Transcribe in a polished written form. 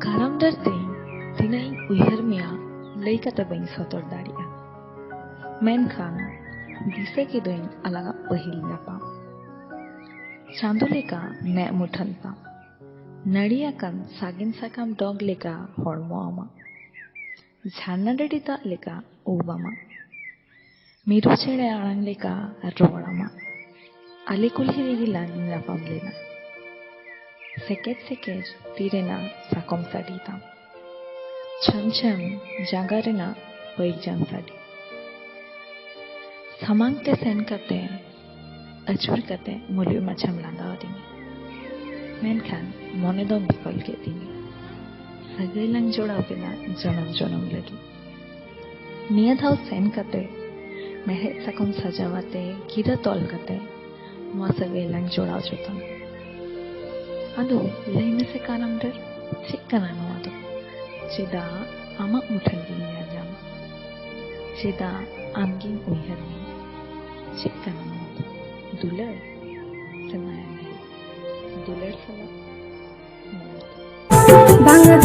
ᱠᱟᱨᱟᱢ ᱰᱟᱹᱨᱛᱮ ᱛᱤᱱᱟᱹᱜ ᱤᱧ ᱩᱭᱦᱟᱹᱨ ᱢᱮᱭᱟ ᱞᱟᱹᱭ ᱠᱟᱛᱮ ᱵᱟᱹᱧ ᱥᱚᱫᱚᱨ ᱫᱟᱲᱮᱭᱟᱜᱼᱟ᱾ ᱢᱮᱱᱠᱷᱟᱱ ᱫᱤᱥᱟᱹ ᱠᱤᱫᱟᱹᱧ ᱟᱞᱟᱝᱟᱜ ᱯᱟᱹᱦᱤᱞ ᱧᱟᱯᱟᱢ᱾ ᱪᱟᱸᱫᱳ ᱞᱮᱠᱟ ᱢᱮᱫ ᱢᱩᱴᱷᱟᱹᱱ ᱛᱟᱢ, ᱱᱟᱹᱲᱤᱭᱟᱠᱟᱱ ᱥᱟᱜᱮᱱ ᱥᱟᱠᱟᱢ ᱰᱚᱜᱽ ᱞᱮᱠᱟ ᱦᱚᱲᱢᱚ ᱟᱢᱟᱜ, ঝারনা ᱰᱟᱹᱰᱤ ᱫᱟᱜ ᱞᱮᱠᱟ ᱩᱵ ᱟᱢᱟᱜ, ᱢᱤᱨᱩ ᱪᱮᱬᱮ ᱟᱲᱟᱝ ᱞᱮᱠᱟ ᱨᱚᱲ ᱟᱢᱟᱜ᱾ ᱟᱞᱮ ᱠᱩᱞᱦᱤ ᱨᱮᱜᱮ ᱞᱟᱝ ᱧᱟᱯᱟᱢ ᱞᱮᱱᱟ᱾ ᱥᱮᱠᱮᱡ ᱥᱮᱠᱮᱡ ᱛᱤ ᱨᱮᱱᱟᱜ ᱥᱟᱠᱚᱢ ᱥᱟᱰᱮ ᱛᱟᱢ, ᱪᱷᱟᱢ ᱪᱷᱟᱢ ᱡᱟᱸᱜᱟ ᱨᱮᱱᱟᱜ ᱯᱟᱹᱭᱡᱟᱱ ᱥᱟᱰᱮ᱾ ᱥᱟᱢᱟᱝ ᱛᱮ ᱥᱮᱱ ᱠᱟᱛᱮ ᱟᱹᱪᱩᱨ ᱠᱟᱛᱮ ᱢᱩᱞᱩᱡ ᱢᱟᱪᱷᱟᱢ ᱞᱟᱸᱫᱟ ᱟᱹᱫᱤᱧᱟ, ᱢᱮᱱᱠᱷᱟᱱ ᱢᱚᱱᱮ ᱫᱚᱢ ᱵᱤᱠᱚᱞ ᱠᱮᱫ ᱛᱤᱧᱟ᱾ ᱥᱟᱹᱜᱟᱹᱭ ᱞᱟᱝ ᱡᱚᱲᱟᱣ ᱠᱮᱫᱟ ᱡᱚᱱᱚᱢ ᱡᱚᱱᱚᱢ ᱞᱟᱹᱜᱤᱫ᱾ ᱱᱤᱭᱟᱹ ᱫᱷᱟᱣ ᱥᱮᱱ ᱠᱟᱛᱮ ᱢᱮᱲᱦᱮᱫ ᱥᱟᱠᱚᱢ ᱥᱟᱡᱟᱣ ᱟᱛᱮ ᱜᱤᱨᱟᱹ ᱛᱚᱞ ᱠᱟᱛᱮ ᱱᱚᱣᱟ ᱥᱟᱹᱜᱟᱹᱭ ᱞᱟᱝ ᱡᱚᱲᱟᱣ ᱡᱚᱛᱚᱱᱟ᱾ ᱟᱫᱚ ᱞᱟᱹᱭ ᱢᱮᱥᱮ ᱠᱟᱨᱟᱢ ᱰᱟᱹᱨ, ᱪᱮᱫ ᱠᱟᱱᱟ ᱱᱚᱣᱟ ᱫᱚ? ᱪᱮᱫᱟᱜ ᱟᱢᱟᱜ ᱢᱩᱴᱷᱟᱹᱱ ᱜᱤᱧ ᱧᱮᱞ ᱧᱟᱢᱟ? ᱪᱮᱫᱟᱜ ᱟᱢᱜᱤᱧ ᱩᱭᱦᱟᱹᱨ ᱢᱮᱭᱟ? ᱪᱮᱫ ᱠᱟᱱᱟ ᱱᱚᱣᱟ ᱫᱚ? ᱫᱩᱞᱟᱹᱲ ᱥᱮ ᱢᱟᱭᱟ ᱢᱮᱲᱦᱮᱫ? ᱫᱩᱞᱟᱹᱲ ᱥᱟᱞᱟᱜ ᱢᱚᱢᱚᱛᱟ।